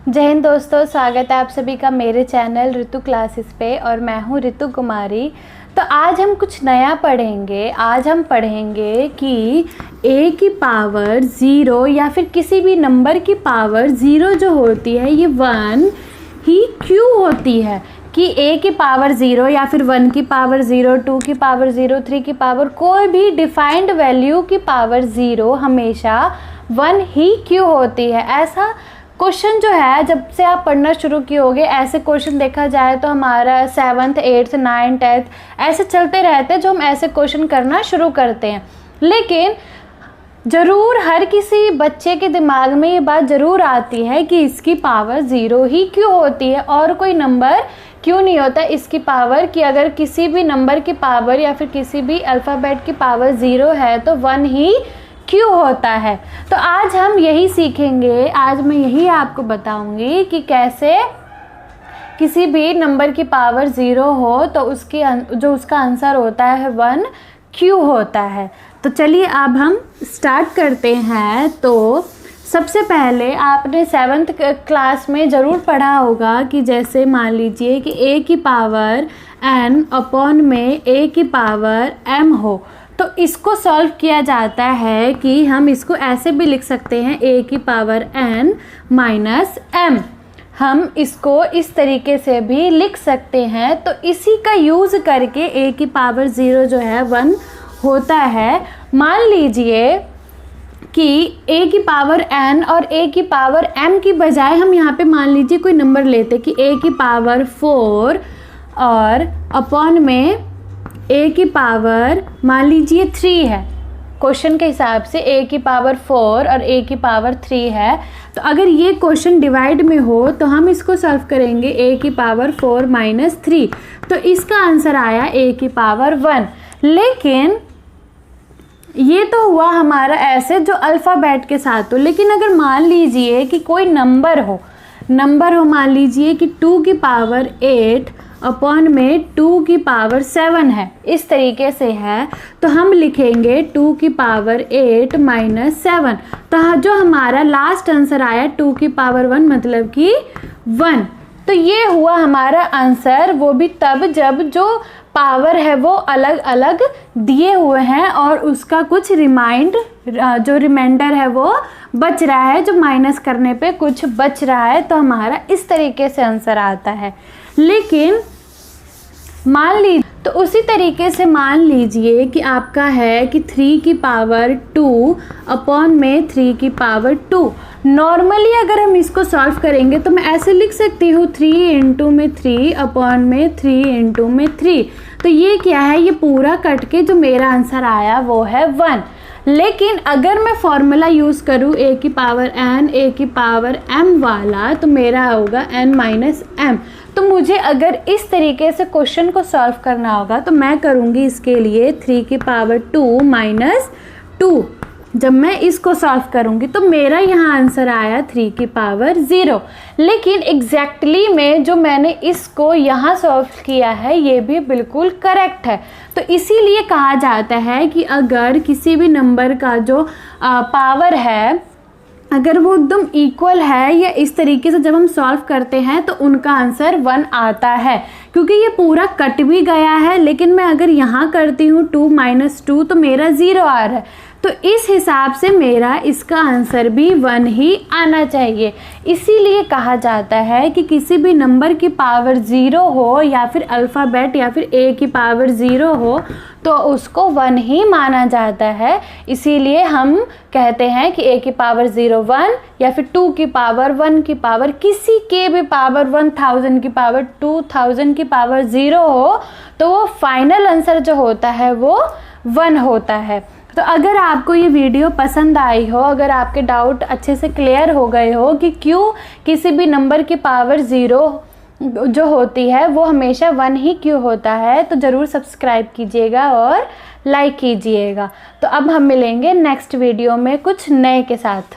जय हिंद दोस्तों, स्वागत है आप सभी का मेरे चैनल ऋतु क्लासेस पे और मैं हूँ ऋतु कुमारी। तो आज हम कुछ नया पढ़ेंगे। आज हम पढ़ेंगे कि a की पावर 0 या फिर किसी भी नंबर की पावर 0 जो होती है ये 1 ही क्यों होती है। कि a की पावर 0 या फिर 1 की पावर 0, 2 की पावर 0, 3 की पावर कोई भी डिफाइंड वैल्यू की पावर 0 हमेशा 1 ही क्यों होती है। ऐसा क्वेश्चन जो है जब से आप पढ़ना शुरू किए होगे, ऐसे क्वेश्चन देखा जाए तो हमारा 7th 8th 9th 10th ऐसे चलते रहते हैं जो हम ऐसे क्वेश्चन करना शुरू करते हैं। लेकिन ज़रूर हर किसी बच्चे के दिमाग में ये बात ज़रूर आती है कि इसकी पावर 0 ही क्यों होती है और कोई नंबर क्यों नहीं होता इसकी पावर। कि अगर किसी भी नंबर की पावर या फिर किसी भी अल्फ़ाबेट की पावर 0 है तो 1 ही क्यों होता है। तो आज हम यही सीखेंगे। आज मैं यही आपको बताऊंगी कि कैसे किसी भी नंबर की पावर 0 हो तो उसका आंसर होता है 1 क्यों होता है। तो चलिए अब हम स्टार्ट करते हैं। तो सबसे पहले आपने 7th क्लास में ज़रूर पढ़ा होगा कि जैसे मान लीजिए कि a की पावर n अपॉन में a की पावर m हो, तो इसको सॉल्व किया जाता है कि हम इसको ऐसे भी लिख सकते हैं a की पावर n माइनस m। हम इसको इस तरीके से भी लिख सकते हैं। तो इसी का यूज़ करके a की पावर 0 जो है 1 होता है। मान लीजिए कि a की पावर n और a की पावर m की बजाय हम यहाँ पे मान लीजिए कोई नंबर लेते कि a की पावर 4 और अपॉन में a की पावर मान लीजिए 3 है। क्वेश्चन के हिसाब से a की पावर 4 और a की पावर 3 है। तो अगर ये क्वेश्चन डिवाइड में हो तो हम इसको सॉल्व करेंगे a की पावर 4 माइनस 3। तो इसका आंसर आया a की पावर 1। लेकिन ये तो हुआ हमारा ऐसे जो अल्फ़ाबेट के साथ हो। लेकिन अगर मान लीजिए कि कोई नंबर हो मान लीजिए कि 2 की पावर 8 अपॉन में 2 की पावर 7 है, इस तरीके से है, तो हम लिखेंगे 2 की पावर 8 माइनस 7। तो जो हमारा लास्ट आंसर आया 2 की पावर 1 मतलब कि 1। तो ये हुआ हमारा आंसर, वो भी तब जब जो पावर है वो अलग अलग दिए हुए हैं और उसका कुछ जो रिमाइंडर है वो बच रहा है, जो माइनस करने पे कुछ बच रहा है। तो हमारा इस तरीके से आंसर आता है। लेकिन मान लीजिए तो उसी तरीके से मान लीजिए कि आपका है कि 3 की पावर 2 अपॉन में 3 की पावर 2। नॉर्मली अगर हम इसको सॉल्व करेंगे तो मैं ऐसे लिख सकती हूँ 3 इंटू में 3 अपॉन में 3 इंटू में 3। तो ये क्या है, ये पूरा कट के जो मेरा आंसर आया वो है 1। लेकिन अगर मैं फॉर्मूला यूज़ करूँ a की पावर n a की पावर m वाला, तो मेरा होगा n माइनस m। तो मुझे अगर इस तरीके से क्वेश्चन को सॉल्व करना होगा तो मैं करूँगी इसके लिए 3 की पावर 2 माइनस 2। जब मैं इसको सॉल्व करूँगी तो मेरा यहाँ आंसर आया 3 की पावर 0। लेकिन एग्जैक्टली में जो मैंने इसको यहाँ सॉल्व किया है ये भी बिल्कुल करेक्ट है। तो इसीलिए कहा जाता है कि अगर किसी भी नंबर का जो पावर है अगर वो एकदम इक्वल है या इस तरीके से जब हम सॉल्व करते हैं तो उनका आंसर 1 आता है, क्योंकि ये पूरा कट भी गया है। लेकिन मैं अगर यहाँ करती हूँ 2 माइनस 2 तो मेरा 0 आ रहा है। तो इस हिसाब से मेरा इसका आंसर भी 1 ही आना चाहिए। इसीलिए कहा जाता है कि किसी भी नंबर की पावर 0 हो या फिर अल्फ़ाबेट या फिर a की पावर 0 हो तो उसको 1 ही माना जाता है। इसीलिए हम कहते हैं कि a की पावर 0 1 या फिर 2 की पावर 1 की पावर किसी के भी पावर 1000 की पावर 2000 की पावर 0 हो तो वो फाइनल आंसर जो होता है वो 1 होता है। तो अगर आपको ये वीडियो पसंद आई हो, अगर आपके डाउट अच्छे से क्लियर हो गए हो कि क्यों किसी भी नंबर की पावर 0 जो होती है वो हमेशा 1 ही क्यों होता है, तो ज़रूर सब्सक्राइब कीजिएगा और लाइक कीजिएगा। तो अब हम मिलेंगे नेक्स्ट वीडियो में कुछ नए के साथ।